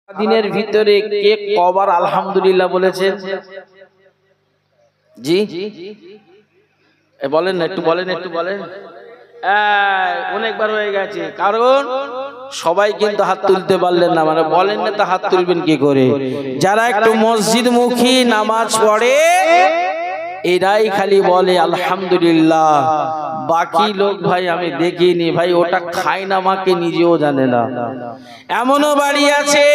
দিনের ভিতরে কে কবার আলহামদুলিল্লাহ বলেছেন? জি বলেন না, একটু বলেন, একটু বলেন। অনেকবার হয়ে গেছে, কারণ সবাই কিন্তু হাত তুলতে পারলেন না, মানে বলেন না তো হাত তুলবেন কি করে? যারা একটু মসজিদ মুখী নামাজ পড়ে এরাই খালি বলে আলহামদুলিল্লাহ। বাকি লোক ভাই আমি দেখিনি, ভাই ওটা খায় না মাকে নিজেও জানে না। এমনও বাড়ি আছে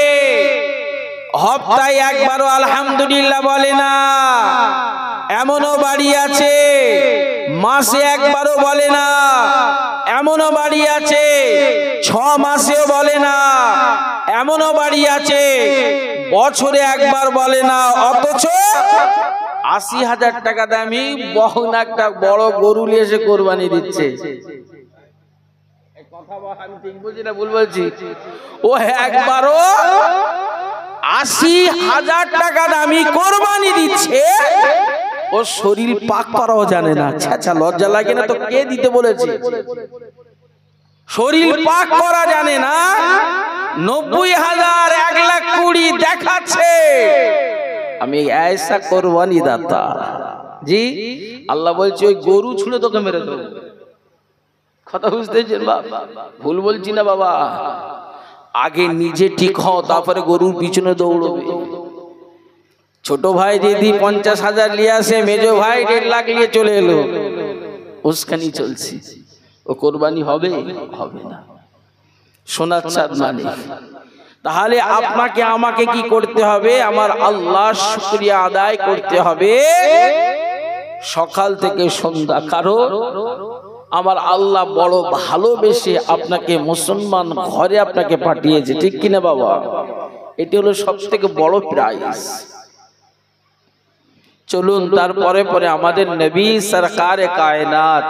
হপ্তায় একবারও আলহামদুলিল্লাহ বলে না, এমনও বাড়ি আছে মাসে একবারও বলে না, এমনও বাড়ি আছে 6 মাসেও বলে না, এমনও বাড়ি আছে বছরে একবার বলে না, অথচ 80,000 টাকা দামি বহন একটা বড় গরু নিয়ে এসে কোরবানি দিচ্ছে। আমি ঠিক বলছি না ভুল বলছি? ও একবারও 80,000 টাকা দামি কোরবানি দিচ্ছে, ও শরীর পাক করাও জানে না। আচ্ছা লজ্জা লাগে না তো? কে দিতে বলেছে? শরীর পাক করা জানে না, 90,000 1,20,000 দেখাচ্ছে আমি ऐसा কোরবানি দাতা। জি আল্লাহ বলছে ওই গরু ছুঁড়ে তোকে মেরে দেবো। কথা বুঝতেছেন বাবা? ভুল বলছি না বাবা? আগে নিজে ঠিক হও, তারপরে গরুর পিছনে দৌড়বে। ছোট ভাই দিদি 50,000 নিয়ে আসে, মেজো ভাই 1.5 লাখ নিয়ে চলে এলো, উস্কানি চলছে, ও কোরবানি হবে? হবে না। সোনার চাঁদ মানে তাহলে আপনাকে আমাকে কি করতে হবে? আমার আল্লাহর শুকরিয়া আদায় করতে হবে সকাল থেকে সন্ধ্যা। কারণ আমার আল্লাহ বড় ভালোবেসে আপনাকে মুসলমান ঘরে আপনাকে পাঠিয়েছে, ঠিক কিনা বাবা? এটি হলো সবথেকে বড় প্রাইজ। চলুন তারপরে পরে আমাদের নবী সরকারে কায়নাত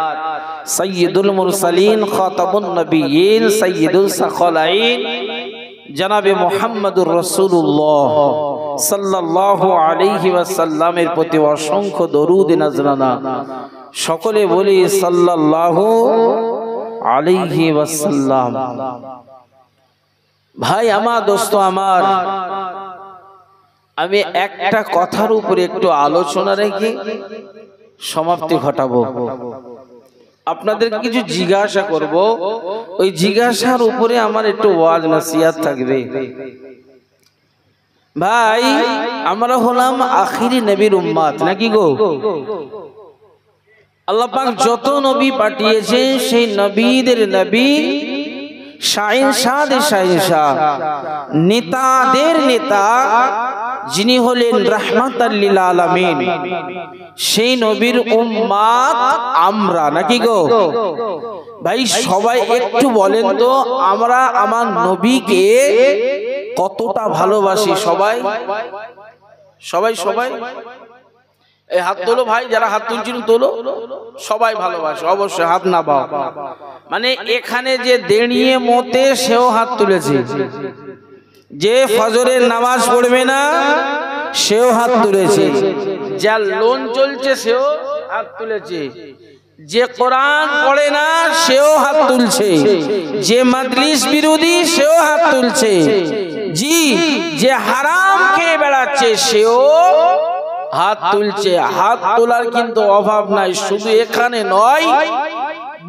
সৈয়দুল মুরসালিন খাতামুন নবিয়্যিন সৈয়দুল সাকলাইন জনাবে মুহাম্মদুর রাসূলুল্লাহ সাল্লাল্লাহু আলাইহি ওয়াসাল্লামের প্রতি অসংখ্য দরুদ নজরানা। সকলে বলি সাল্লাল্লাহু আলাইহি ওয়াসাল্লাম। ভাই আমার, দোস্ত আমার, আমি একটা কথার উপরে একটু আলোচনা রেখে সমাপ্তি ঘটাবো। আপনাদের কিছু জিজ্ঞাসা করব, ওই জিজ্ঞাসার উপরে আমার একটু ওয়াজ নসিহত থাকবে। ভাই আমরা হলাম আখিরি নবীর উম্মত, নাকি গো? আল্লাহ পাক যত নবী পাঠিয়েছে সেই নবীদের নবী, শাহিনশাদের শাহিনশাহ, নেতাদের নেতা যিনি হলেন রাহমাতাল লিল আলামিন, সেই নবীর উম্মত আমরা, নাকি গো? ভাই সবাই একটু বলেন তো, আমরা আমার নবীকে কতটা ভালোবাসি? সবাই সবাই সবাই এই হাত তোলো ভাই, যারা হাত তুলছিল তোলো। সবাই ভালোবাসে অবশ্যই, হাত না পাও। মানে এখানে যে দেড়িয়ে মতে সেও হাত তুলেছে, যে ফজরের নামাজ পড়বে না সেও হাত তুলেছে, যা লোন চলছে সেও হাত তুলেছে, যে কোরআন পড়ে না সেও হাত তুলছে, যে মাজলিস বিরোধী সেও হাত তুলছে, জি যে হারাম খেয়ে বেড়াচ্ছে সেও হাত তুলছে। হাত তোলার কিন্তু অভাব নাই, শুধু এখানে নয়,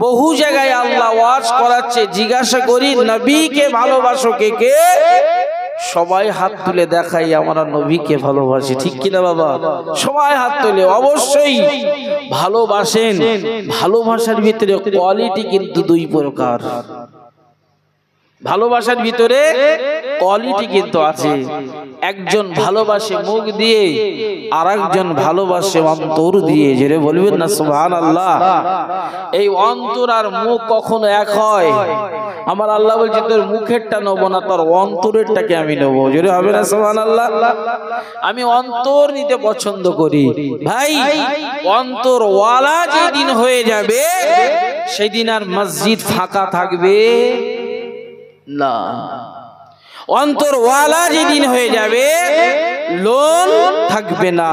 বহু জায়গায় আল্লাহ ওয়াজ করাচ্ছে। জিজ্ঞাসা করি নবীকে ভালোবাসো কে কে? সবাই হাত তুলে দেখাই আমরা নবীকে ভালোবাসি, ঠিক কিনা বাবা? সবাই হাত তুলে অবশ্যই ভালোবাসেন। ভালোবাসার ভিতরে কোয়ালিটি কিন্তু 2 প্রকার। ভালোবাসার ভিতরে কোয়ালিটি কিন্তু আছে। একজন ভালোবাসে মুখ দিয়ে, আর একজন ভালোবাসে অন্তর দিয়ে। জোরে বলবেন না সুবহানাল্লাহ? এই অন্তর আর মুখ কখনো এক হয়? আমার আল্লাহ বলছে তোর মুখেরটা নেবো না, তোর অন্তরেরটাকে আমি নেবো। জোরে হবে না সুবহানাল্লাহ? আমি অন্তর নিতে পছন্দ করি। ভাই অন্তর ওয়ালা যেদিন হয়ে যাবে সেদিন আর মসজিদ ফাঁকা থাকবে না। অন্তর ওয়ালা যেদিন হয়ে যাবে লোন থাকবে না,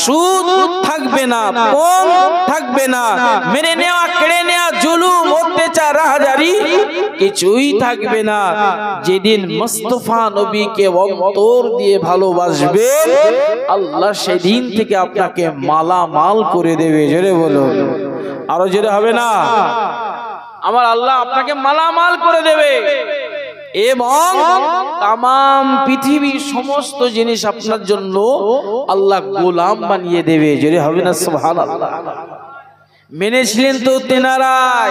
সুদ থাকবে না, পণ থাকবে না, মেরে নেওয়া, কেড়ে নেওয়া, জুলুম, অত্যাচার, রাহাজারি কিছুই থাকবে না। যেদিন মুস্তাফা নবীকে অন্তর দিয়ে ভালোবাসবেন, আল্লাহ সেদিন থেকে আপনাকে মালামাল করে দেবে। জোরে বলুন, আরো জোরে হবে না? আমার আল্লাহ আপনাকে মালামাল করে দেবে এবং তামাম পৃথিবীর সমস্ত জিনিস আপনার জন্য আল্লাহ গোলাম বানিয়ে দেবে। জোরে হবে না সুবহানাল্লাহ? মেনেছিলেন তো তেনারাই,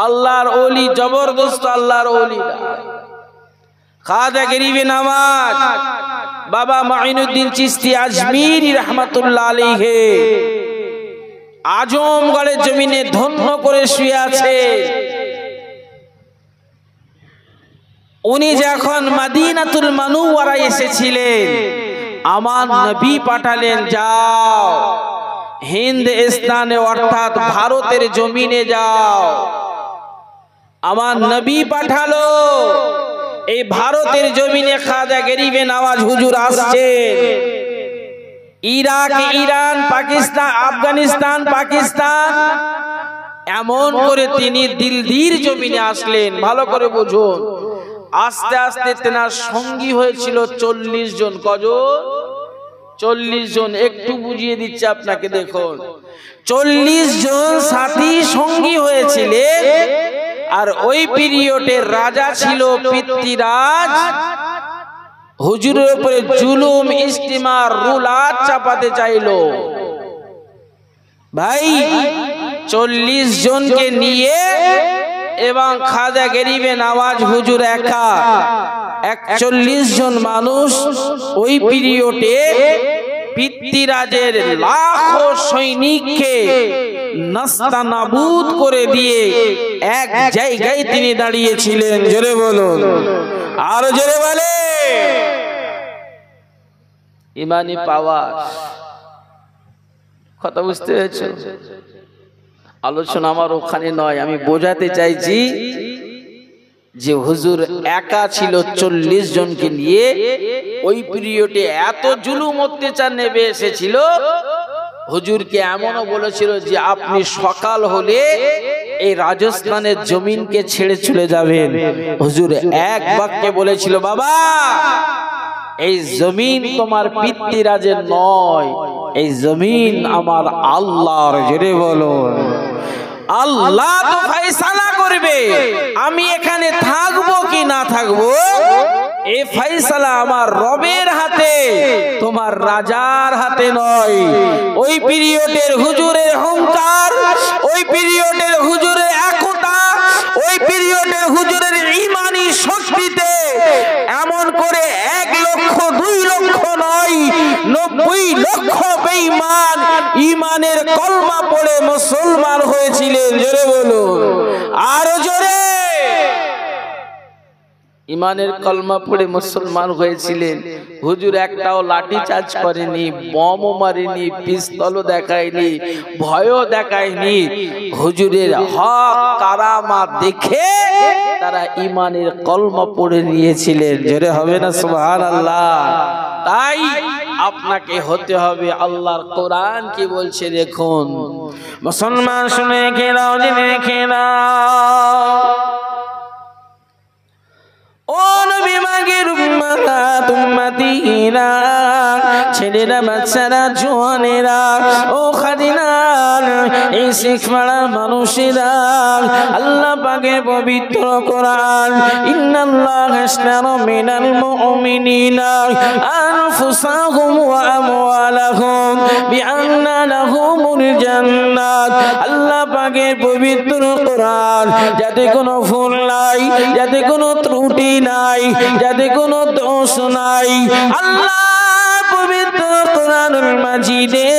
আল্লাহর ওলি, জবরদস্ত আল্লাহর ওলি। খাজা গরিবে নওয়াজ বাবা মাইনুদ্দিন চিশতি আজমিরি রহমাতুল্লাহ আলাইহি আজমগড়ের জমিনে ধন্য করে শুয়ে আছে। উনি যখন মদিনাতুল মুনাওয়ারায় এসেছিলেন, আমার নবী পাঠালেন, যাও হিন্দুস্তানে অর্থাৎ ভারতের জমিনে যাও। আমার নবী পাঠালো, এই ভারতের জমিনে খাজা গরিবে নওয়াজ হুজুর আসছেন। ইরাক, ইরান, পাকিস্তান, আফগানিস্তান, পাকিস্তান এমন করে তিনি দিল্লির জমিনে আসলেন। ভালো করে বুঝুন, আস্তে আস্তে তেনার সঙ্গী হয়েছিল 40 জন। কজন? 40 জন। একটু বুঝিয়ে দিচ্ছে আপনাকে, দেখুন 40 জন সাথী সঙ্গী হয়েছিলেন। আর ওই পিরিয়ডের রাজা ছিল পৃথ্বীরাজ। হুজুরের উপরে জুলুম, ইস্তিমার, রুলাত চাপাতে চাইলো। ভাই 40 জনকে নিয়ে এবং খাজা গরিবে নওয়াজ হুজুর একা 41 জন মানুষ ওই পিরিয়ডে পৃথ্বীরাজের লাখো সৈনিককে নাস্তানাবুদ করে দিয়ে এক জায়গায় তিনি দাঁড়িয়েছিলেন। জোরে বলুন, আরো জোরে বলে। ইমানি পাওয়ার কথা বুঝতে পেরেছো? আলোচনা আমার ওখানে নয়, আমি বোঝাতে চাইছি যে হুজুর একা ছিল 40 জনকে নিয়ে। ওই পিরিয়ডে এত জুলুম অত্যাচার নেমে এসেছিল, হুজুরকে এমনও বলেছিল যে আপনি সকাল হলে এই রাজস্থানের জমিনকে ছেড়ে চলে যাবেন। হুজুর এক বাক্যে বলেছিল, বাবা এই জমিন তোমার পৃথ্বীরাজের নয়, এই জমিন আমার আল্লাহর। জোরে বলুন, আল্লাহ তো ফয়সালা করবে আমি এখানে থাকবো কি না থাকবো, এই ফয়সালা আমার রবের হাতে, তোমার রাজার হাতে নয়। ওই পিরিয়ডের হুজুরের অহংকার, ওই পিরিয়ডের হুজুরের একতা, ওই পিরিয়ডের হুজুরের ঈমানি শক্তিতে এমন করে 1 লক্ষ 2 লক্ষ নয়, 90 লক্ষ বেঈমান ঈমানের কলমা পড়ে মুসলমান হয়েছিলেন। জোরে বলুন, আরো জোরে। ঈমানের কলমা পড়ে মুসলমান হয়েছিলেন। হুজুর একটাও লাঠি চার্জ করেনি, বমও মারেনি, পিস্তলও দেখায়নি, ভয়ও দেখায়নি। হুজুরের হক কারামাত দেখে তারা ঈমানের কলমা পড়ে নিয়েছিলেন। জোরে হবে না সুবহানাল্লাহ? তাই আপনাকে হতে হবে। আল্লাহর কোরআন কি বলছে দেখুন, মুসলমান শুনে খেলাও, জেনে খেলাও। ও নবী মাগের উম্মাত উম্মতিরা, ছেলেরা, বাচ্চারা, জওয়ানেরা, ও খাদিনার এই শিখমারা মানুষেরা, আল্লাহ পাকের পবিত্র কোরআন, ইন্নাল্লাহা আশতারা মিনাল মুমিনিনা আনফুসাহুম ওয়া আমওয়ালাহুম বিআন্না লাহুমুল জান্নাত। আল্লাহ পাকের পবিত্র কোরআন, যাতে কোনো ভুল নাই, যাতে কোনো ত্রুটি নাই, যাতে কোনো দোষ নাই, আল্লাহ পবিত্র কোরআনুল মাজিদে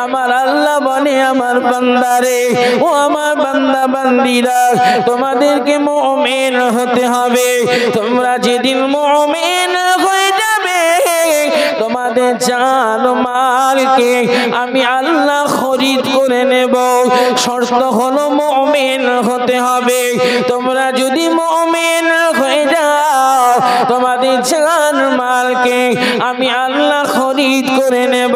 আমার আল্লাহ বলে, আমার বান্দারে, ও আমার বান্দা বান্দিরা, তোমাদেরকে মুমিন হতে হবে। তোমরা যেদিন মুমিন হয়ে যাবে, তোমাদের জান মালকে আমি আল্লাহ খরিদ করে নেব। শর্ত হলো মুমিন হতে হবে। তোমরা যদি মুমিন হয়ে যাও, তোমাদের জান মালকে আমি আল্লাহ খরিদ করে নেব।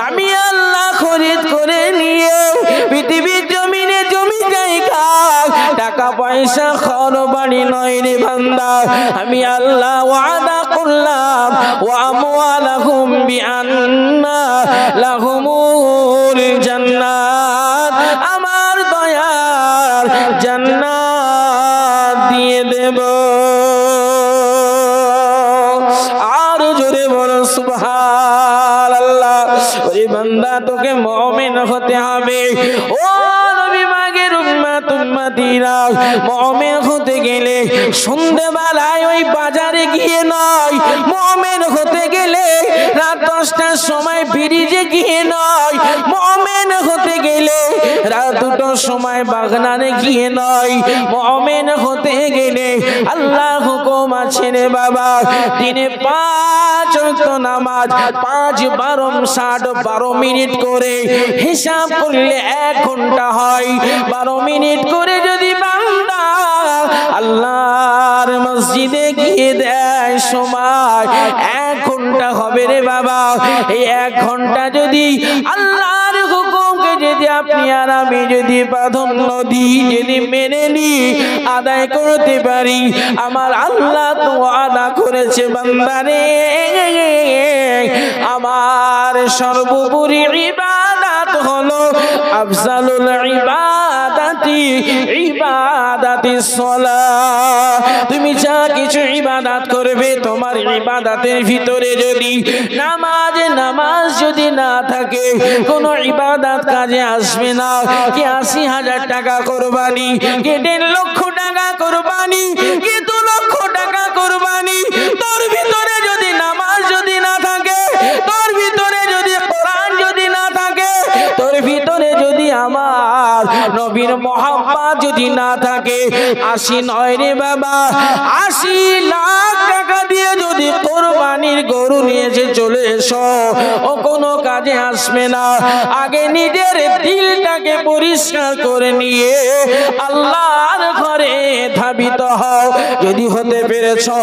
আমি আল্লাহ খরিদ করে নিয়ে পৃথিবীর জমিনে জমি জায়গা টাকা পয়সা ঘর বাড়ি নয় রে বান্দা, আমি আল্লাহ ওয়াদা করলাম ওয়া আমওয়ালাহুম বিআন্না লাহুমুল জান্নাত, আমার দয়ার জান্নাত দিয়ে দেব। আর জোরে বলো সুবহানাল্লাহ। ওরে বান্দা তোকে মুমিন হতে হবে। ও নবী মাগের উম্মত উম্মতিরা, মুমিন হতে গেলে সন্ধ্যাবেলায় ওই বাজারে গিয়ে নয়, মুমিন হতে গেলে রাত 10টার সময় ব্রিজে গিয়ে নয়, মুমিন হতে গেলে রাত 2টার সময় বাগনানে গিয়ে নয়, মুমিন হতে গেলে আল্লাহ হুকুম আছে রে বাবা, দিনে 5 ওয়াক্ত নামাজ 5 12 12 মিনিট করে হিসাব করলে 1 ঘন্টা হয়। 12 মিনিট করে যদি বান্দা আল্লাহর মসজিদে গিয়ে দেয় সময় 1 ঘন্টা হবে রে বাবা। এই 1 ঘন্টা যদি আল্লাহর হুকুমকে যদি আপনি আর আমি যদি প্রাধান্য দিই, যদি মেনে নিই, আদায় করতে পারি, আমার আল্লাহ তো আদা করেছে বান্দারে আমার সর্বোপরি ইবাদত হলো আফজালুল ইবাদাতি ইবাদাতিস সালাহ। তুমি যা কিছু ইবাদত করবে, তোমার ইবাদতের ভিতরে যদি নামাজ যদি না থাকে, কোন ইবাদত কাজে আসবে না। কি 80,000 টাকা কোরবানি, কি 1.5 লক্ষ টাকা কোরবানি, কি 2 লক্ষ টাকা কোরবানি, তোর ভিতরে যদি নামাজ যদি না থাকে, তোর ভিতরে যদি কোরআন যদি না থাকে, তোর ভিতরে যদি আমার নবীর মহব্বত যদি না থাকে, 80 নয় রে বাবা, 80 লাখ টাকা দিয়ে যদি কোরবানির গরু নিয়ে চলে এসো, ও কোনো কাজে আসবে না। আগে নিজের দিলটাকে পরিষ্কার করে নিয়ে আল্লাহর ঘরে ধাবিত হও। যদি হতে পেরেছো,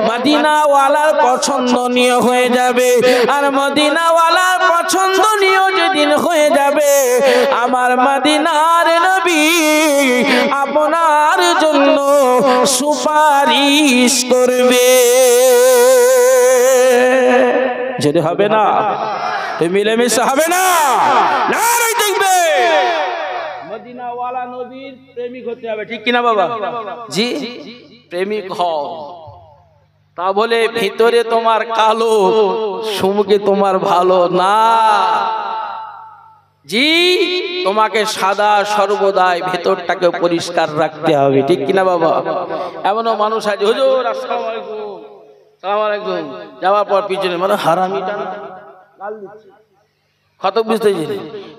মদিনাওয়ালার পছন্দনীয় হয়ে যাবে। আর মদিনাওয়ালার পছন্দনীয় যেদিন হয়ে যাবে, আমার মদিনার নবী আপনার জন্য সুপারিশ করবে। যদি হবে না তো মিলেমিশে হবে না, নারাই দেখবে। মদিনাওয়ালা নবীর প্রেমিক হতে হবে, ঠিক কিনা বাবা? জি, প্রেমিক হও। তা বলে ভিতরে তোমার কালো, সুমুখে তোমার ভালো না। জি, তোমাকে সাদা সর্বদাই ভেতরটাকে পরিষ্কার রাখতে হবে, ঠিক কিনা বাবা? এমনও মানুষ আছে, হুজুর আসসালামু আলাইকুম, আসসালামু আলাইকুম, যাওয়ার পর পিছনে মানে হারামিটা গাল দিচ্ছে। কত বুঝতেছি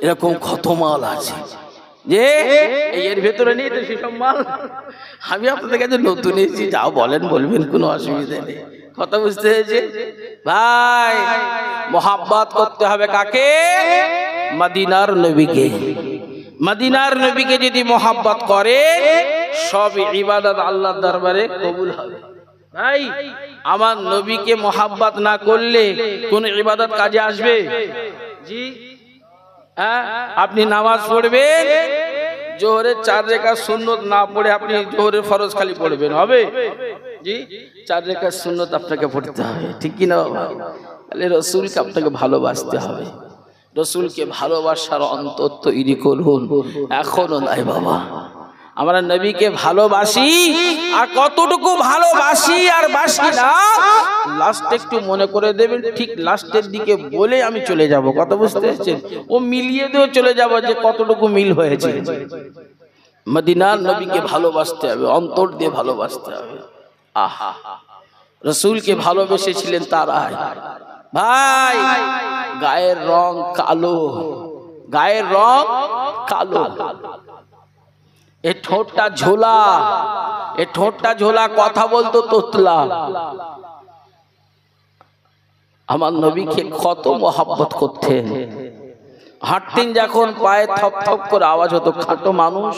এরকম কত মাল আছে যে এর ভেতরে নেই তো সেসব মাল। আমি আপনাদের কাছে নতুন এসেছি, যাও বলেন, বলবেন, কোনো অসুবিধা নেই। কথা বুঝতে হয়েছে ভাই? মোহাব্বত করতে হবে কাকে? মদিনার নবীকে। মদিনার নবীকে যদি মোহাব্বত করে, সব ইবাদত আল্লাহর দরবারে কবুল হবে। ভাই, আমার নবীকে মোহাব্বত না করলে কোন ইবাদত কাজে আসবে? জি, হ্যাঁ, আপনি নামাজ পড়বেন, জোহরের 4 রাকাত সুন্নত না পড়ে আপনি জোহরের ফরজ খালি পড়বেন, হবে? জি, 4 রাকাত সুন্নত আপনাকে পড়তে হবে, ঠিক কি না বাবা? তাহলে রাসূলকে আপনাকে ভালোবাসতে হবে। রাসূলকে ভালোবাসার অন্তর তৈরি করুন, এখনো নাই বাবা। আমরা নবীকে ভালোবাসি, আর কতটুকু ভালোবাসি আর বাসি না, লাস্টে একটু মনে করে দেবেন, ঠিক লাস্টের দিকে বলে আমি চলে যাব। কথা বুঝতে পারছেন? ও মিলিয়ে দিয়েও চলে যাব যে কতটুকু মিল হয়েছে। মদিনার নবীকে ভালোবাসতে হবে, অন্তর দিয়ে ভালোবাসতে হবে। আহা, রাসূলকে ভালোবেসেছিলেন তারাই। ভাই, গায়ের রং কালো, গায়ের রং কালো, এ ঠোঁটটা ঝোলা, এ ঠোঁটটা ঝোলা, কথা বলতো তোতলা। আমার নবীকে কত মহব্বত করতেন। হাঁটতেন যখন পায়ে থপ থপ করে আওয়াজ হতো, খাটো মানুষ,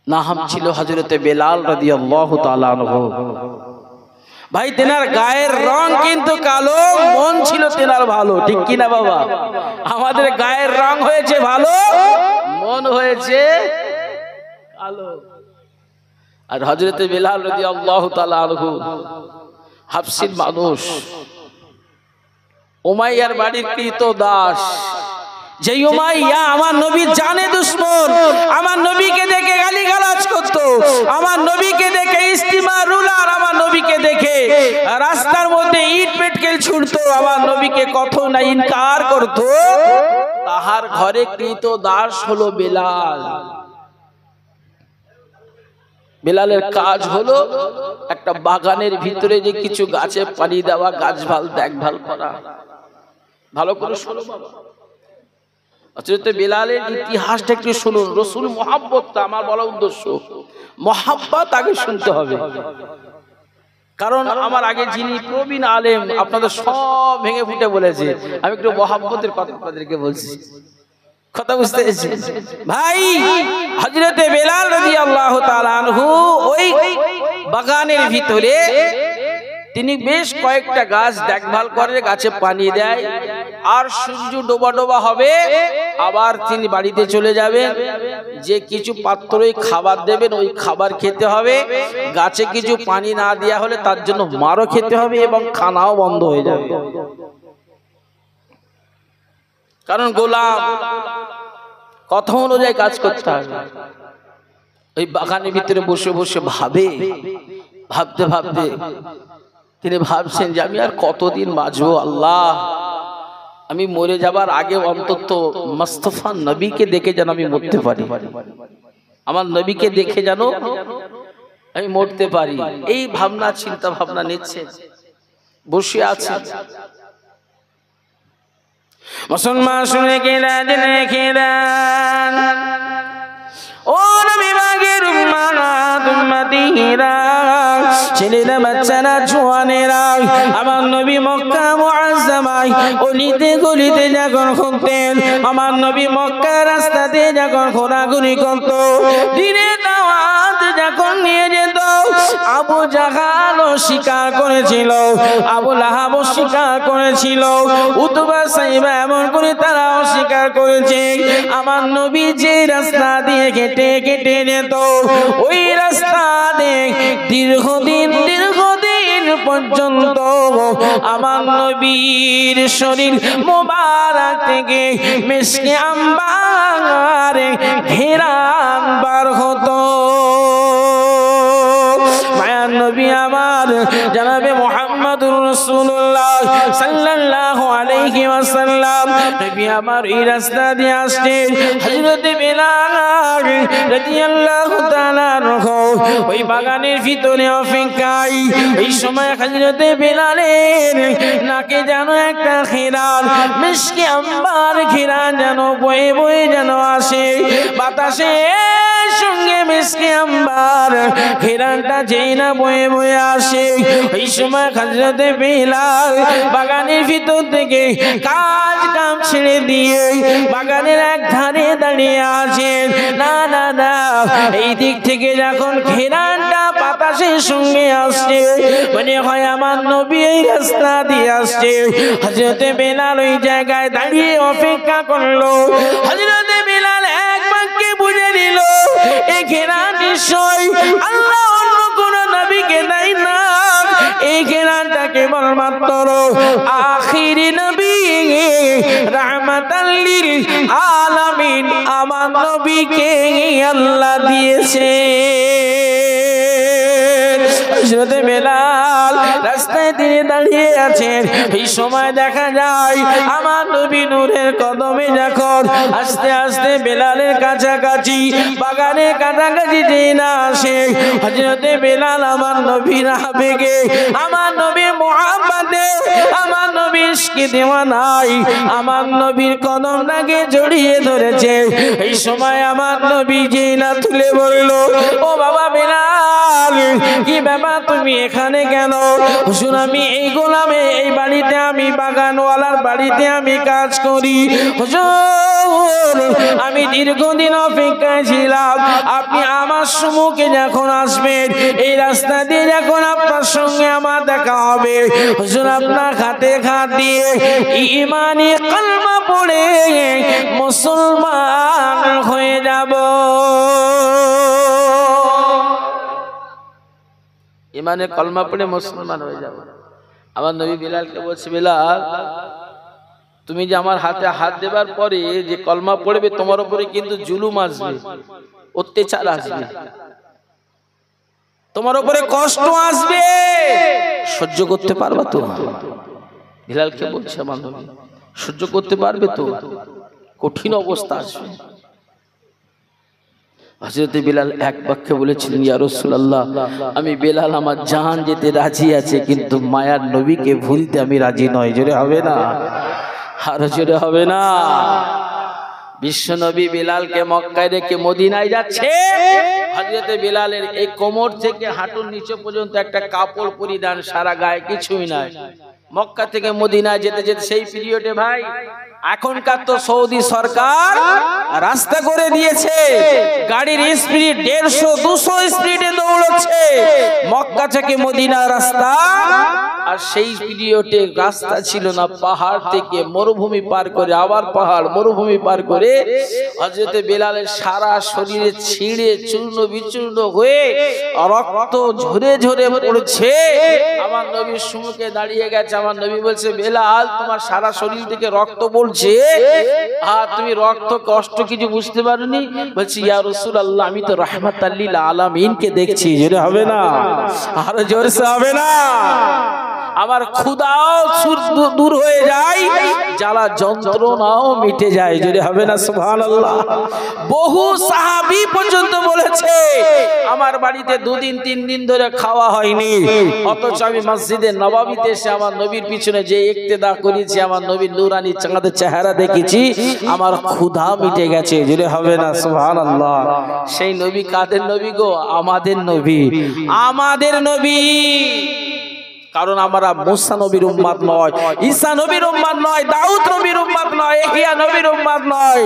নাম ছিল হযরতে বেলাল রাদিয়াল্লাহু তাআলা আনহু। ভাই তেনার গায়ের রং কিন্তু কালো, মন ছিল তেনার ভালো, ঠিক কি না বাবা? আমাদের গায়ের রং হয়েছে ভালো, মন হয়েছে কালো। আর হযরতে বেলাল রাদিয়াল্লাহু তাআলা আনহু হাবশীর মানুষ, উমাইয়ার বাড়ির কৃতদাস। যে উমাইয়া আমার নবীর জানে দুশমন, আমার নবীকে দেখে গালিগালাজ করত, আমার নবীকে দেখে ইস্তিমা রুলার, আমার নবীকে দেখে রাস্তার মধ্যে ইট পেটকেল ছুড়তো, আমার নবীকে কত না ইনকার করত, তাহার ঘরে কৃতদাস হলো বেলাল। বেলালের কাজ হলো একটা বাগানের ভিতরে যে কিছু গাছে পানি দেওয়া, গাছভাল দেখভাল করা। ভালো করে শোনো বাবা, হযরত বেলালের ইতিহাসটা একটু শুনুন। রাসূল মুহাব্বতটা আমার বলা উদ্দেশ্য, মুহাব্বত আগে শুনতে হবে। কারণ আমার আগে যিনি প্রবীণ আলেম আপনাদের সব ভেঙে ফুটে বলেছে, আমি একটু মুহাব্বতের কথা আপনাদেরকে বলছি, কথা বুঝতে পেরেছেন ভাই? হযরতে বেলাল রাদিয়াল্লাহু তাআলা আনহু ওই বাগানের ভিতরে তিনি বেশ কয়েকটা গাছ দেখভাল করে, গাছে পানি দেয়। আর সূর্য ডোবা ডোবা হবে, আবার তিনি বাড়িতে চলে যাবেন। যে কিছু পাত্রই খাবার দেবেন, ওই খাবার খেতে হবে। গাছে কিছু পানি না দেওয়া হলে তার জন্য মারও খেতে হবে এবং খানাও বন্ধ হয়ে যাবে। কারণ গোলাম কথা অনুযায়ী কাজ করতে হবে। ওই বাগানের ভিতরে বসে বসে ভাবতে ভাবতে তিনি ভাবছেন যে আমি আর কতদিন বাঁচবো আল্লাহ, আমি মরে যাবার আগে অন্তত মুস্তাফা নবীকে দেখে যেন আমি মরতে পারি, আমার নবীকে দেখে যেন আমি মরতে পারি। এই ভাবনা চিন্তা ভাবনা নিচ্ছে, বসে আছে। মুসলমান শুনে গেলেন, ও নবী পাকের উম্মতিরা, ছেলেরা বাচ্চারা জওয়ানেরা, আমার নবী মক্কা মুআজ্জামায় অলিতে গলিতে যখন ঘুরতেন, আমার নবী মক্কা রাস্তাতে যখন ঘোরাঘুরি করত, দিনের দাওয়াত যখন নিয়ে যেত, আবু জাহাল স্বীকার করেছিল, আবু লাহাব স্বীকার করেছিল, উতবা সাইবা এমন করে তারা অস্বীকার করেছে। আমার নবী যে রাস্তা দিয়ে কেটে কেটে যেত, ওই রাস্তা দিয়ে দীর্ঘদিন পর্যন্ত আমার নবীর শরীর মোবারক থেকে মিশকে আম্বার ঘেরান বার হতো। মায়ার নবী আমার জনাবে মুহাম্মদুর রাসূলুল্লাহ সাল্লাল্লাহু আলাইহি ওয়াসাল্লাম, নবী আমার এই রাস্তা দিয়ে আসছেন। হযরত বেলাল রাদিয়াল্লাহু তাআলা আনহু ওই বাগানের ভিতরে অপেক্ষায়। এই সময় হযরত বেলালের নাকে যেন একটা ঘিরান, মিশকে আম্বার ঘিরান যেন বয়ে বয়ে যেন আসে, বাতাসে সঙ্গে মিশকে আম্বার ঘিরানটা যেই না বয়ে বয়ে আসে, এই সময় হযরত বেলাল বাগানের ভিতর থেকে কাজ কাম ছেড়ে দিয়ে বাগানের এক ধারে দাঁড়িয়ে আছেন। না না না, এই দিক থেকে যখন ঘিরানটা বাতাসের সঙ্গে আসছে, মনে হয় আমার নবী এই রাস্তা দিয়ে আসছে। হযরত বেলাল ওই জায়গায় দাঁড়িয়ে অপেক্ষা করলো। হযরত বেলাল এক বাক্যে বুঝে নিল, এই ঘিরান নিশ্চয়ই আল্লাহ অন্য কোন নবীকে দেয় না, এই ঘিরানটা কেবলমাত্র আখিরি নবী রাহমাতাল লিল আলামিন আমার নবীকে আল্লাহ দিয়েছে। হযরত বেলাল রাস্তায় তিনি দাঁড়িয়ে আছেন। এই সময় দেখা যায় আমার নবী নূরের কদমে যখন আস্তে আস্তে বেলালের কাছাকাছি, বাগানের কাছাকাছি যেই না আসে, হযরত বেলাল আমার নবীর আবেগে, আমার নবীর মুহাব্বতে, আমার নবীর ইশকে দেওয়ানাই আমার নবীর কদমটাকে জড়িয়ে ধরেছে। এই সময় আমার নবী যেই না তুলে বলল, ও বাবা বেলাল, কি ব্যাপার, তুমি এখানে কেন? হুজুর আমি এই গোলামে, এই বাড়িতে আমি বাগানওয়ালার বাড়িতে আমি কাজ করি হুজুর, রাসূল, আমি দীর্ঘদিন অপেক্ষায় ছিলাম, আপনি আমার সম্মুখে যখন আসবেন, এই রাস্তা দিয়ে যখন আপনার সঙ্গে আমার দেখা হবে, হুজুর আপনার হাতে হাত দিয়ে ঈমানি কালমা পড়ে মুসলমান হয়ে যাব। ঈমানে কালমা পড়ে মুসলমান হয়ে যাব। আমার নবী বিলালকে বলছে, বিলাল তুমি যে আমার হাতে হাত দেবার পরে যে কলমা পড়বে, তোমার উপরে কিন্তু জুলুম আসবে, অত্যাচার আসবে, তোমার উপরে কষ্ট আসবে, সহ্য করতে পারবা তো? বিলালকে বলছে আমার নবী, সহ্য করতে পারবে তো? কঠিন অবস্থা আসবে। হযরত বিলাল এক বাক্যে বলেছিলেন, ইয়া রাসূলুল্লাহ, আমি বিলাল আমার জান যেতে রাজি আছে, কিন্তু মায়ার নবীকে ভুলতে আমি রাজি নই। জোরে হবে না? আরো জোরে হবে না? বিশ্ব নবী বিলালকে মক্কায় রেখে মদিনায় যাচ্ছে। হযরত বিলালের এই কোমর থেকে হাঁটুর নিচে পর্যন্ত একটা কাপড় পরিধান, সারা গায়ে কিছুই নাই। মক্কা থেকে মদিনায় যেতে যেতে সেই পিরিয়ডে ভাই, এখনকার তো সৌদি সরকার রাস্তা করে দিয়েছে, গাড়ির স্পিড 150-200 স্পিডে দৌড়চ্ছে মক্কা থেকে মদিনা রাস্তা। আর সেই পিরিয়ডে রাস্তা ছিল না, পাহাড় থেকে মরুভূমি পার করে আবার পাহাড়, মরুভূমি পার করে হযরত বিলালের সারা শরীরে ছিঁড়ে চূর্ণ বিচূর্ণ হয়ে রক্ত ঝরে ঝরে পড়ছে। আমার নবীর সম্মুখে দাঁড়িয়ে গেছে। আমার নবী বলছে, বিলাল তোমার সারা শরীর থেকে রক্ত পড়ছে, আর তুমি রক্ত কষ্ট কিছু বুঝতে পারোনি? বলছি, ইয়া রাসূলুল্লাহ, আমি তো রাহমাতাল লিল আলামিনকে দেখছি। জোরে হবে না? আরো জোরসে হবে না? আমার ক্ষুধাও দূর হয়ে যায়, জ্বালা যন্ত্রণাও মিটে যায়। জোরে হবে না? সুবহানাল্লাহ। বহু সাহাবী পর্যন্ত বলেছে, আমার বাড়িতে 2 দিন 3 দিন ধরে খাওয়া হয়নি, অথচ আমি মসজিদে নববীতে এসে আমার নবীর পিছনে যে ইক্তেদা করেছি, আমার নবীর নূরানি চাঁদের চেহারা দেখেছি, আমার ক্ষুধা মিটে গেছে। জোরে হবে না? সুবহানাল্লাহ। সেই নবী কাদের নবী গো? আমাদের নবী, আমাদের নবী। কারণ আমরা মুসা নবীর উম্মত নয়, ঈসা নবীর উম্মত নয়, দাউদ নবীর উম্মত নয়, ইহয়া নবীর উম্মত নয়।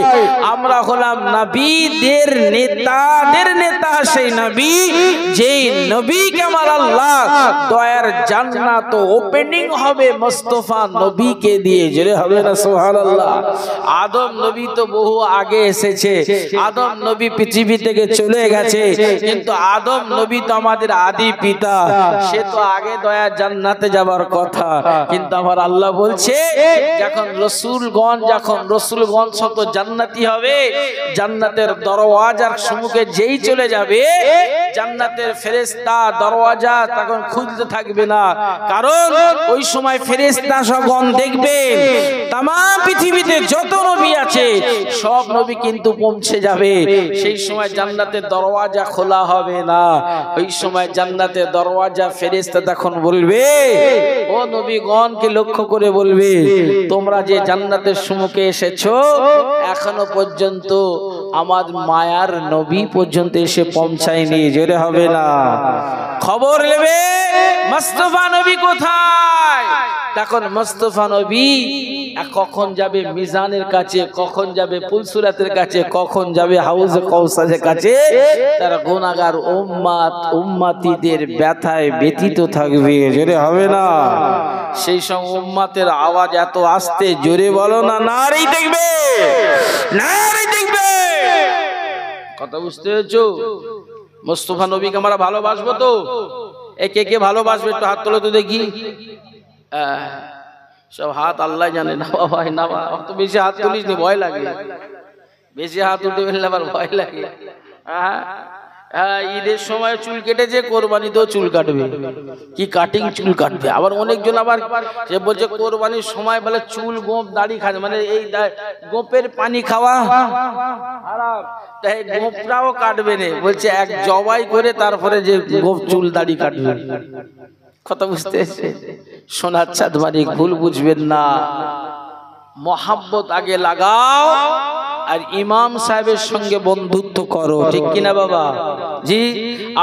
আমরা হলাম নবীদের নেতাদের নেতা, সেই নবী যেই নবীকে আমার আল্লাহ দয়ার জান্নাত ওপেনিং হবে মুস্তাফা নবীকে দিয়ে। জোরে হবে না? সুবহানাল্লাহ। আদম নবী তো বহু আগে এসেছে, আদম নবী পৃথিবী থেকে চলে গেছে, কিন্তু আদম নবী তো আমাদের আদি পিতা, সে তো আগে দয়ার জান্নাতে যাবার কথা। কিন্তু আমার আল্লাহ বলছে, যখন রসুলগণ সব জান্নাতি হবে, জান্নাতের দরওয়াজার সম্মুখে যেই চলে যাবে, জান্নাতের ফেরেশতা দরওয়াজা তখন খুলতে থাকবে না। কারণ ওই সময় ফেরেশতা সবগণ দেখবেন তাম পৃথিবীতে যত নবী আছে সব নবী কিন্তু পৌঁছে যাবে। সেই সময় জান্নাতের দরওয়াজা খোলা হবে না। ওই সময় জান্নাতের দরওয়াজা ফেরেশতা তখন বলবে, ও নবীগণকে লক্ষ্য করে বলবে, তোমরা যে জান্নাতের সম্মুখে এসেছো, এখনো পর্যন্ত আমার মায়ার নবী পর্যন্ত এসে পৌঁছায়নি। জোরে হবে না? খবর নেবে মুস্তাফা নবী কোথায়। তখন মুস্তাফা নবী কখন যাবে মিজানের কাছে, কখন যাবে পুলসুরাতের কাছে, কখন যাবে হাউজে কাউসারের কাছে, তার গুনাহগার উম্মতিদের ব্যথায় ব্যথিত থাকবে। জোরে হবে না? সেই সব উম্মতের আওয়াজ এত আস্তে, জোরে বলো না, নারী দেখবে, নারী দেখবে। কথা বুঝতে পেরেছো? মুস্তাফা নবীকে আমরা ভালোবাসবো তো? কে কে ভালোবাসবে একটু হাত তোলো তো দেখি। সব হাত আল্লাহ জানে। না বাবা, না অত বেশি হাত তুলিস নি, ভয় লাগে। বেশি হাত উঠে ফেললে আবার ভয় লাগে। ঈদের সময় চুল কেটেছে, কোরবানিতেও চুল কাটবে। কি কাটিং চুল কাটবে। আবার অনেকজন আবার সে বলছে কোরবানির সময় বলে চুল গোপ দাড়ি খাবে, মানে এই গোপের পানি খাওয়া হারাম, তাই গোপটাও কাটবে না। বলছে এক জবাই করে তারপরে যে গোপ চুল দাড়ি কাটবে। কথা বুঝতে এসে সোনার চাঁদ মানিক, ভুল বুঝবেন না। মহাব্বত আগে লাগাও আর ইমাম সাহেবের সঙ্গে বন্ধুত্ব করো, ঠিক কিনা বাবা? জি,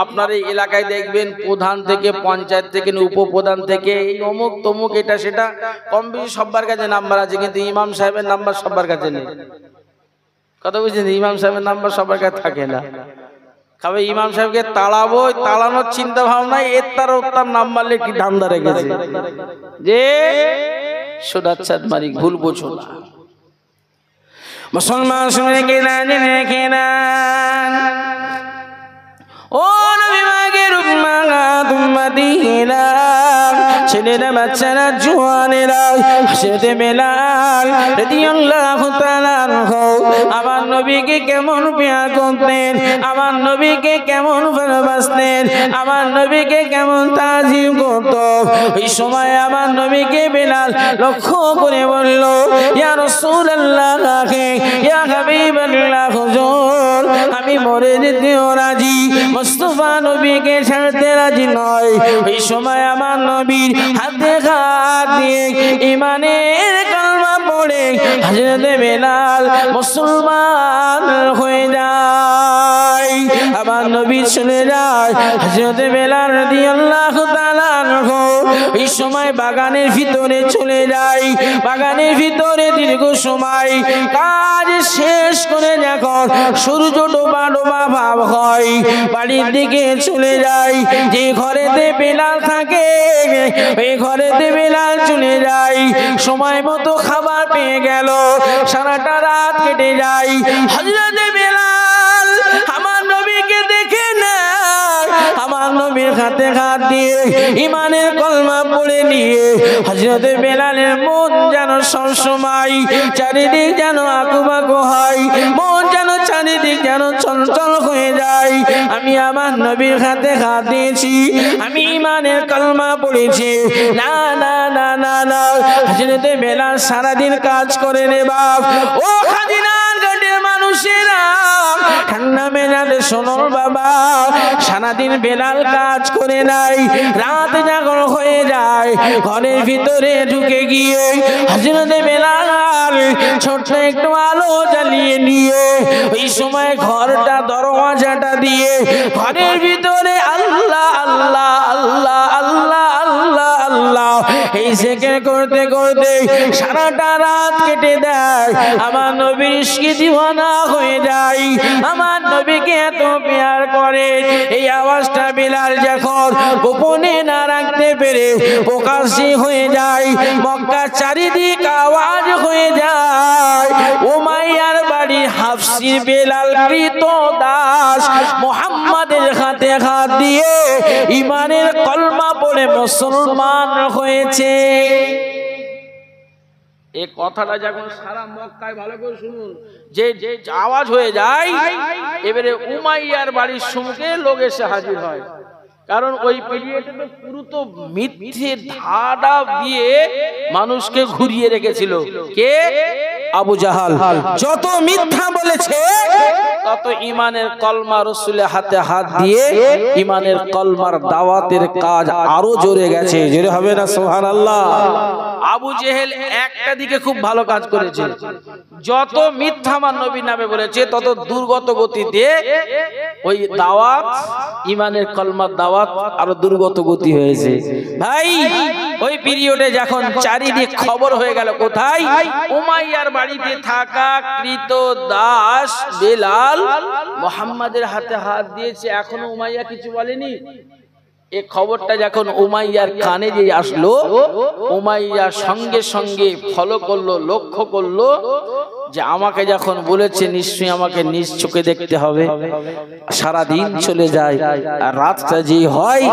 আপনার এই এলাকায় দেখবেন প্রধান থেকে, পঞ্চায়েত থেকে, উপপ্রধান থেকে, এই অমুক তমুক এটা সেটা কম বেশি সবার কাছে নাম্বার আছে, কিন্তু ইমাম সাহেবের নাম্বার সবার কাছে নেই। কথা বুঝছেন? ইমাম সাহেবের নাম্বার সবার কাছে থাকে না। কবে ইমাম সাহেবকে তাড়াবো, তাড়ানোর চিন্তা ভাবনায় এর তার ওর নাম মারলে কি ধান্দা রেখেছে যে সোনার চাঁদ মারি, ভুল বোঝো না মুসলমান। শুনে রেখে না ও নবী মাগের উম্মাত উম্মতিনা, ছেলেরা বাচ্চারা জওয়ানেরা, হযরত বেলাল রাদিয়াল্লাহু তাআলা আনহু আমার নবীকে কেমন প্যার করতেন, আমার নবীকে কেমন ভালোবাসতেন, আমার নবীকে কেমন তাজিম করত। ওই সময় আমার নবীকে বেলাল লক্ষ্য করে বলল, ইয়া রাসূলুল্লাহ, ইয়া হাবিবাল্লাহ, হুজুর আমি মরে যেতেও রাজি, মুস্তাফা নবীকে ছাড়তে রাজি নয়। ওই সময় আমার নবীর হাতে হাত দিয়ে ঈমানের কালমা পড়ে হযরত বেলাল মুসলমান হয়ে যায়। আমার নবী চলে যায়, হযরত বেলাল রাদিয়াল্লাহু তাআলা আনহু এই সময় বাগানের ভিতরে চলে যায়। বাগানের ভিতরে দীর্ঘ সময় কাজ শেষ করে যখন সূর্য ডোবা ডোবা ভাব হয়, বাড়ির দিকে চলে যায়। যে ঘরেতে বেলাল থাকে এই ঘরেতে বেলাল চলে যায়। সময় মতো খাবার পেয়ে গেল, সারাটা রাত কেটে যায়। হযরত বেলাল আমার নবীকে দেখে না, আমার নবীর হাতে হাত দিয়ে ঈমানের কলমা পড়ে নিয়ে হযরত বেলালের মন যেন সবসময় চারিদিক যেন আকুবাকু হয়, মন যেন চারিদিক যেন চঞ্চল হয়ে যায়। আমি আমার নবীর হাতে হাত দিয়েছি, আমি ঈমানের কলমা পড়েছি। না না না না না, হযরত বেলাল সারাদিন কাজ করে রে বাপ। ও খাদিনার ঘাটের মানুষেরা ঠান্ডা মেজাজে শোনো বাবা, সারাদিন বেলাল কাজ করে নাই, রাত জাগর হয়ে যায়। ঘরের ভিতরে ঢুকে গিয়ে হযরত বেলাল ছোট্ট একটু আলো জ্বালিয়ে নিয়ে ওই সময় ঘরটা দরওয়াজাটা দিয়ে ঘরের ভিতরে আল্লাহ আল্লাহ আল্লাহ আল্লাহ আল্লাহ আল্লাহ এই জিকির করতে করতে সারাটা রাত কেটে দেয়। আমার নবীর ইশকে দিওয়ানা হয়ে যায়, আমার নবীকে এত প্যার করে। এই আওয়াজটা বেলাল যখন গোপনে না রাখতে পেরে প্রকাশ্যে হয়ে যায়, মক্কার চারিদিক আওয়াজ হয়ে যায়। উমাইয়ার বাড়ি হাফসির বেলাল কৃতদাস মুহাম্মাদের হাতে হাত দিয়ে ঈমানের কলমা পড়ে মুসলমান হয়েছে। এই কথাটা যখন সারা মক্কায় ভালো করে শুনুন, যে আওয়াজ হয়ে যায়, এবারে উমাইয়ার বাড়ির সম্মুখে লোক এসে হাজির হয়। কারণ ওই পিরিয়ডে তো পুরো তো মিথ্যে ধাঁধা দিয়ে মানুষকে ঘুরিয়ে রেখেছিল কে? আবু জাহাল। যত মিথ্যা বলেছে তত ঈমানের কলমা রাসূলের হাতে হাত দিয়ে ঈমানের কলমার দাওয়াতের কাজ আরো জোরে গেছে। জোরে হবে না সুবহানাল্লাহ? আবু জেহেল একটা দিকে খুব ভালো কাজ করেছে, যত মিথ্যা আমার নবীর নামে বলেছে তত দুর্গত গতিতে ওই দাওয়াত ঈমানের কলমার দাওয়াত আরো দুর্গত গতি হয়েছে। ভাই ওই পিরিয়ডে যখন চারিদিক খবর হয়ে গেল কোথায় উমাইয়ার বাড়িতে থাকা কৃতদাস বেলাল মুহাম্মাদের হাতে হাত দিয়েছে, এখনো উমাইয়া কিছু বলেনি। এই খবরটা যখন উমাইয়ার কানে যে আসলো, উমাইয়া সঙ্গে সঙ্গে ফলো করলো, লক্ষ্য করলো যে আমাকে যখন বলেছে নিশ্চয়ই আমাকে নিজ চোখে দেখতে হবে। সারা দিন চলে যায় আর রাতটা যে হয়,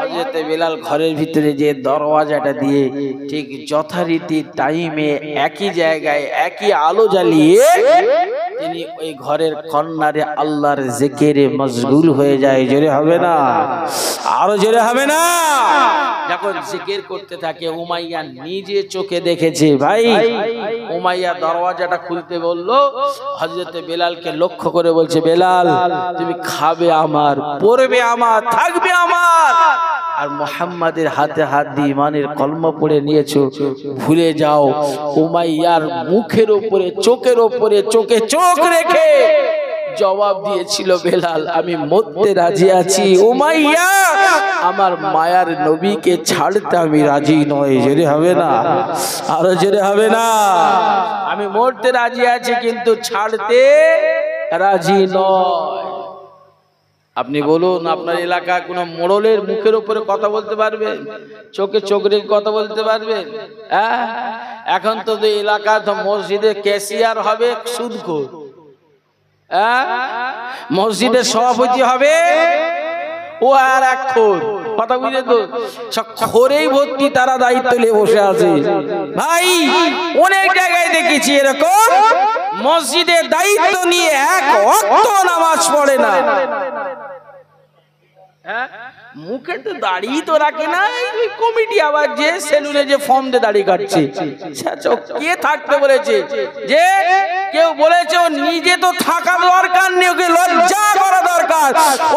হযরত বেলাল ঘরের ভিতরে যে দরওয়াজাটা দিয়ে ঠিক যথারীতি টাইমে একই জায়গায় একই আলো জ্বালিয়ে তিনি ওই ঘরের কর্নারে আল্লাহর জিকিরে মশগুল হয়ে যায়। জোরে হবে না? আরো জোরে হবে না? যখন জিকির করতে থাকে উমাইয়া নিজে চোখে দেখেছে। ভাই উমাইয়া দরওয়াজাটা খুলতে বলল, হযরত বেলালকে লক্ষ্য করে বলছে, বেলাল তুমি খাবে আমার, পড়বে আমার, থাকবে আমার, আর মুহাম্মাদের হাতে হাত দিয়ে ঈমানের কলমা পড়ে নিয়েছো, ভুলে যাও। উমাইয়ার মুখের উপরে চোখের উপরে চোখে চোখ রেখে জবাব দিয়েছিল বেলাল, আমি মরতে রাজি আছি, উমাইয়া আমার মায়ার নবীকে ছাড়তে আমি রাজি নই। জোরে হবে না, আরো জোরে হবে না। আমি মরতে রাজি আছি কিন্তু ছাড়তে রাজি নয়। আপনি বলুন, আপনার এলাকা কোন মোড়লের মুখের উপরে কথা বলতে পারবেন? চোখে চোখ রেখে কথা বলতে পারবেন? হ্যাঁ, এখন তো এলাকা তো মসজিদে ক্যাশিয়ার হবে সুদখোর, হ্যাঁ, মসজিদের সভাপতি হবে ও আর এক খোর। কথা বুঝে তো, সব খোরেই ভর্তি, তারা দায়িত্ব নিয়ে বসে আছে। ভাই অনেক জায়গায় দেখেছি এরকম, মসজিদের দায়িত্ব নিয়ে এক ওয়াক্ত নামাজ পড়ে না। মুখে তো দাড়ি তো রাখে না, কমিটি আবার যে সেলুনে যে ফর্ম দিয়ে দাড়ি কাটছে, কে থাকতে বলেছে? যে কেউ বলেছে ও নিজে তো থাকা দরকার নেই, ওকে লজ্জা করা দরকার।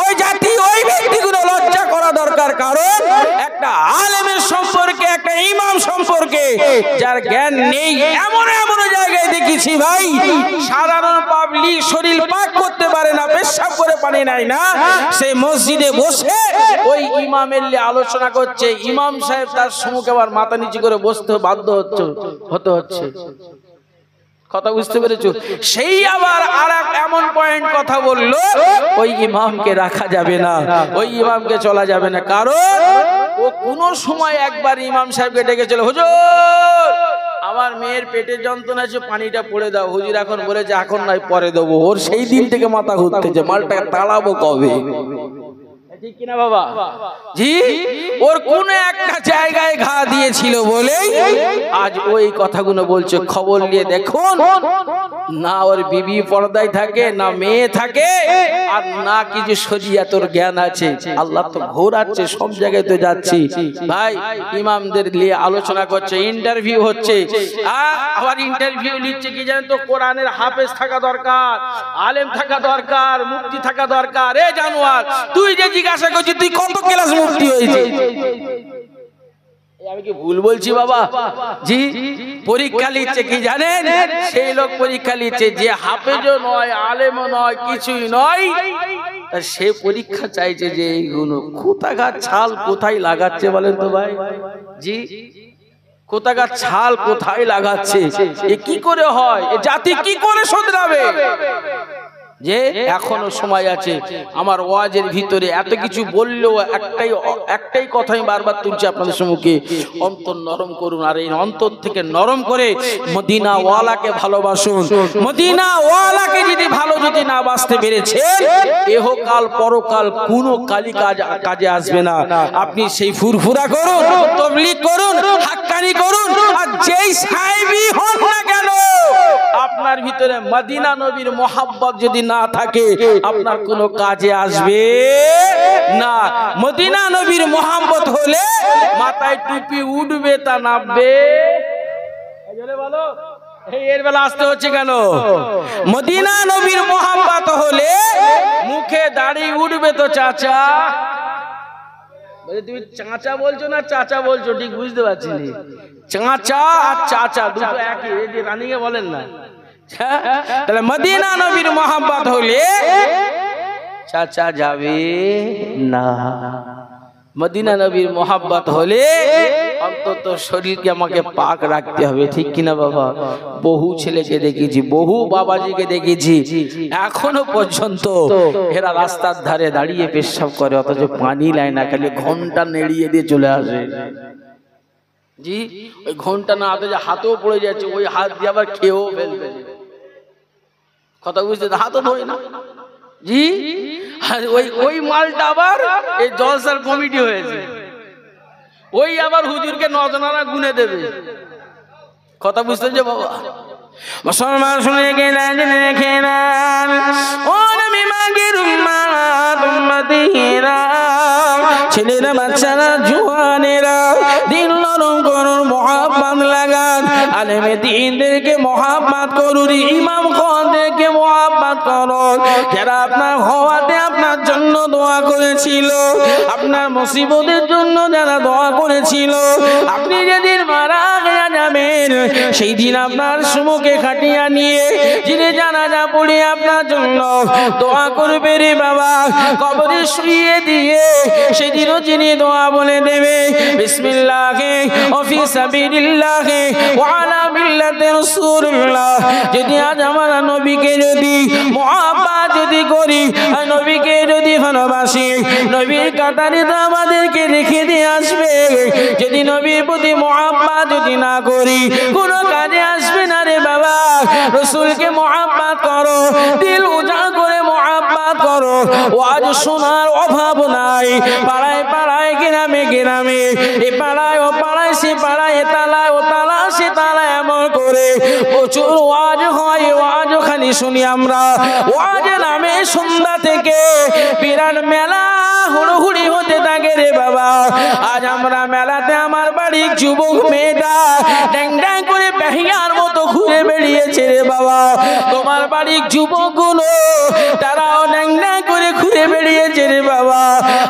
ওই জাতি ওই ব্যক্তিগুলো লজ্জা করা দরকার, কারণ একটা আলেমের সম্পর্কে, একটা ইমাম সম্পর্কে যার জ্ঞান নেই, এমন এমন জায়গায় দেখেছি ভাই, সাধারণ পাবলিক শরীর পাক করতে পারে না, পেশাব করে পানি নাই না, সে মসজিদে বসে ওই ইমামের নিয়ে আলোচনা করছে। ইমাম সাহেব তার সম্মুখে আবার মাথা নিচু করে বসতে বাধ্য হচ্ছে। কথা বুঝতে পেরেছো? সেই আবার আর এমন পয়েন্ট কথা বললো, ওই ইমামকে রাখা যাবে না, ওই ইমামকে চলা যাবে না, কারণ ও কোন সময় একবার ইমাম সাহেবকে ডেকেছিল, হুজুর আমার মেয়ের পেটের যন্ত্রণা আছে, পানিটা পড়ে দাও। হুজুর এখন বলেছে এখন নয় পরে দেবো। ওর সেই দিন থেকে মাথা ঘুরতেছে, মালটা তাড়াবো কবে? ঠিক কিনা বাবা? জি, ওর কোন একটা জায়গায় ঘা দিয়েছিল বলে আজ ওই কথাগুলো বলছে। খবর নিয়ে দেখুন, না ওর বিবি পর্দায় থাকে, না মেয়ে থাকে, আর না কিছু শরিয়াতের জ্ঞান আছে। আল্লাহ তো ঘোরাচ্ছে, সব জায়গায় তো যাচ্ছি ভাই। ইমামদের নিয়ে আলোচনা করছে, ইন্টারভিউ হচ্ছে, আবার ইন্টারভিউ নিচ্ছে কি জানেন তো? কোরআনের হাফেজ থাকা দরকার, আলেম থাকা দরকার, মুফতি থাকা দরকার। এ জানোয়ার, তুই যে জিজ্ঞাসা করছিস তুই কত ক্লাস মুফতি হয়েছে? আমি কি ভুল বলছি বাবা? জি, পরীক্ষা নিচ্ছে কি জানেন? সেই লোক পরীক্ষা নিচ্ছে যে হাফেজও নয়, আলেমও নয়, কিছুই নয়, সে পরীক্ষা চাইছে যে এইগুলো কোথাকার ছাল কোথায় লাগাচ্ছে বলেন তো ভাই? জি, কোথাকার ছাল কোথায় লাগাচ্ছে, এ কি করে হয়? এ জাতি কি করে শুধরাবে? যে এখনো সময় আছে। আমার ওয়াজের ভিতরে এত কিছু বললেও একটাই কথা আমি বারবার তুলছি আপনাদের সম্মুখে, অন্তর নরম করুন, আর এই অন্তর থেকে নরম করে মদিনা ওয়ালাকে ভালোবাসুন। মদিনা ওয়ালাকে যদি না বাঁচতে পেরেছে, এহকাল পরকাল কোনো কাজে আসবে না। আপনি সেই ফুরফুরা করুন, তাবলীগ করুন, হাক্কানি করুন, আর যেই সাহেবই হন না কেন, আপনার ভিতরে মদিনা নবীর মোহাব্বত যদি না থাকে, আপনার কোনো কাজে আসবে না। মদিনা নবীর মোহাব্বত হলে মাথায় টুপি উঠবে, তা নামবে। বলো এর বেলা আসতে হচ্ছে কেন? মদিনা নবীর মোহাব্বত হলে মুখে দাড়ি উঠবে তো চাচা। তুমি চাচা বলছো না চাচা বলছো, ঠিক বুঝতে পারছি না। চাচা আর চাচা দুটো একই, রানিং এ বলেন না। তাহলে মদিনা নবীর মোহাব্বত হলে চাচা যাবে না। মদিনা নবীর মোহাব্বত হলে অন্তত শরীরকে আমাকে পাক রাখতে হবে, ঠিক কিনা বাবা? বহু ছেলেকে দেখেছি, বহু বাবাজিকে দেখেছি, এখনো পর্যন্ত এরা রাস্তার ধারে দাঁড়িয়ে পেশাব করে, অথচ পানি নেয় না, খালি ঘন্টা নেড়িয়ে দিয়ে চলে আসে। জি, ওই ঘন্টা না হাতে হাতেও পড়ে যাচ্ছে, ওই হাত দিয়ে আবার খেয়েও ফেলবে। কথা বুঝতে, হাতও ধোয় না। জি, ওই মালটা আবার এই জলসার কমিটি হয়েছে, ওই আবার হুজুরকে নজনারা গুনে দেবে। কথা বুঝতে যে বাবা? মুসলমান শুনে গেলেন, রেখে নেন ও নবী মাগের উম্মত উম্মতিরা, ছেলেরা বাচ্চারা জওয়ানেরা, দিল নরম করুন, মুহাব্বত লাগান, আলেমে দ্বীনদেরকে মুহাব্বত করুন, ইমাম খানদেরকে মুহাব্বত করুন, যারা আপনার হওয়াতে আপনার জন্য দোয়া করেছিল, আপনার মুসিবতের জন্য যারা দোয়া করেছিল, আপনি যেদিন মারা যাবেন সেই দিন আপনার সম্মুখে খাটিয়া নিয়ে যিনি জানাজা পড়ে আপনার জন্য দোয়া করবে রে বাবা, কবরে শুইয়ে দিয়ে সেদিনও যিনি দোয়া বলে দেবে বিসমিল্লাহি ওয়া ফি সাবিলিল্লাহি ওয়া আলা মিল্লাতি রাসূলুল্লাহ। যদি আজ আমরা নবীকে যদি মুহাব্বত যদি করি, আর নবীকে যদি ভালোবাসি, নবীর কাতারে তো আমাদেরকে রেখে দিয়ে আসবে। যদি নবীর প্রতি মুহাব্বত যদি না করি, কোনো কাজে আসবে না রে বাবা। রাসূলকে মুহাব্বত করো, দিল উজাড় করে মুহাব্বত করো। ওয়াজ শোনার অভাব নাই, পাড়ায় পাড়ায় গ্রামে গ্রামে, এ পাড়ায় ও পাড়ায়, সে পাড়ায় এ তালায় ও তালা সে তালায়, এমন করে প্রচুর ওয়াজ হয়। ওয়াজ খালি শুনি আমরা। ওয়াজ নামে সন্ধ্যা থেকে বিরাট মেলা হুড়োহুড়ি হতে থাকে রে বাবা। আজ আমরা মেলাতে আমার বাড়ির যুবক মেয়েটা ড্যাং ড্যাং করে বেহিয়ার মতো ঘুরে বেরিয়েছে রে বাবা। তোমার বাড়ির যুবকগুলো তারাও ড্যাং ড্যাং করে ঘুরে বেরিয়েছে রে বাবা।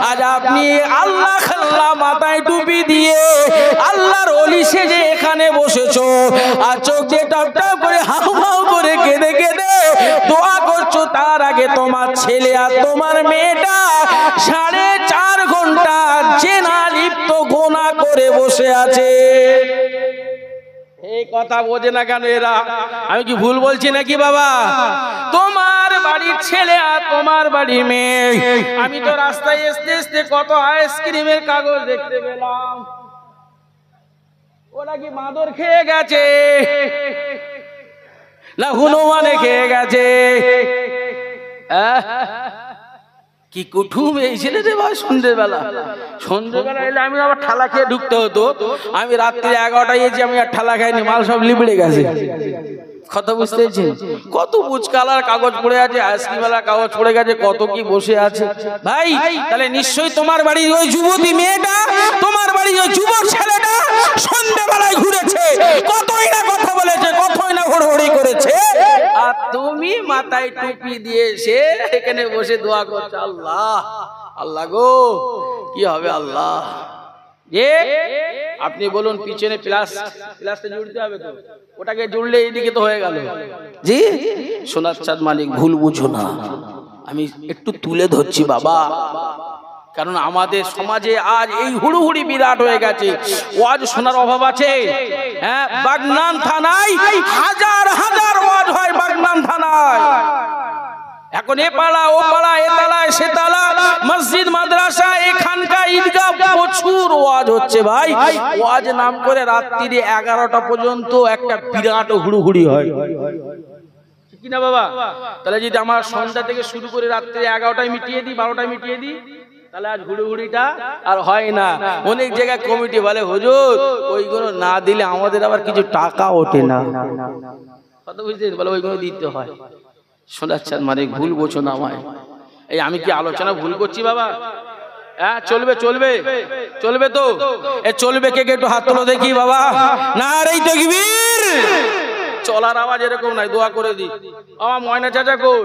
আজ আপনি আল্লাহ খাল্লা মাথায় টুপি দিয়ে আল্লাহর ওলি সেজে এখানে বসেছো, আর চোখ দিয়ে টপ টপ করে হাউ হাউ করে কেঁদে কেঁদে দোয়া করছো। তার আগে তোমার ছেলে আর তোমার মেয়েটা 4.5 ঘন্টা জেনা লিপ্ত গোনা করে বসে আছে। এই কথা বোঝে না কেন এরা? আমি কি ভুল বলছি নাকি বাবা? তোমার বাড়ির ছেলে আর তোমার বাড়ির মেয়ে। আমি তো রাস্তায় আসতে আসতে কত আইসক্রিমের কাগজ দেখতে পেলাম। ওরা কি মাদর খেয়ে গেছে না হনুমানে খেয়ে গেছে? কি কুঠুম এই ছেলেদের ভাই। সন্ধ্যেবেলা এলে আমি আবার ঠালা খেয়ে ঢুকতে হতো। আমি রাত্রি 11টায় এসে আমি আর ঠালা খাইনি, মাল সব লিবড়ে গেছে। কথা বুঝতে পেরেছেন? কত বুচকালার কাগজ পড়ে আছে, আইসক্রিমওয়ালার কাগজ পড়ে গেছে, কত কি বসে আছে ভাই। তাহলে নিশ্চয়ই তোমার বাড়ির ওই যুবতী মেয়েটা, তোমার বাড়ির ওই যুবক ছেলেটা সন্ধ্যাবেলায় ঘুরেছে, কতই না কথা বলেছে, কতই না হুড়হুড়ি করেছে, আর তুমি মাথায় টুপি দিয়ে এসে এখানে বসে দোয়া করছো। আল্লাহ আল্লাহ গো, কি হবে আল্লাহ? আপনি বলুন, পিছনে প্লাসটা জুড়তে হবে তো, ওটাকে জুড়লে এইদিকে তো হয়ে গেল। জি সোনার চাঁদ মালিক, ভুল বুঝো না, আমি একটু তুলে ধরছি বাবা। কারণ আমাদের সমাজে আজ এই হুড়ুহুড়ি বিরাট হয়ে গেছে। ওয়াজ শোনার অভাব আছে? হ্যাঁ, বাগনান থানায় হাজার হাজার ওয়াজ হয়। বাগনান থানায় এখন এ পাড়া ও পাড়া, এ তালায় সে তালা, মসজিদ মাদ্রাসা, এখানকার ঈদগাহ, প্রচুর ওয়াজ হচ্ছে ভাই। ওয়াজ নাম করে রাত্রি 11টা পর্যন্ত একটা বিরাট হুড়ুহুড়ি হয়, ঠিক না বাবা? তাহলে যদি আমার সন্ধ্যা থেকে শুরু করে রাত্রি 11টায় মিটিয়ে দিই, 12টায় মিটিয়ে দিই, তাহলে আজ হুড়ুহুড়িটা আর হয় না। অনেক জায়গায় কমিটি বলে হুজুর ওইগুলো না দিলে আমাদের আবার কিছু টাকা ওঠে না। কথা বুঝছেন? বলে ওইগুলো দিতে হয়। শোনাচ্ছেন মানে ভুল বোঝো না আমায়। এই আমি কি আলোচনা ভুল করছি বাবা? হ্যাঁ, চলবে চলবে চলবে তো। এ চলবে, কে কে একটু হাত তোলো দেখি বাবা। নারে তাকবীর। চলার আওয়াজ এরকম নাই, দোয়া করে দি। আমার ময়না চাচা কই?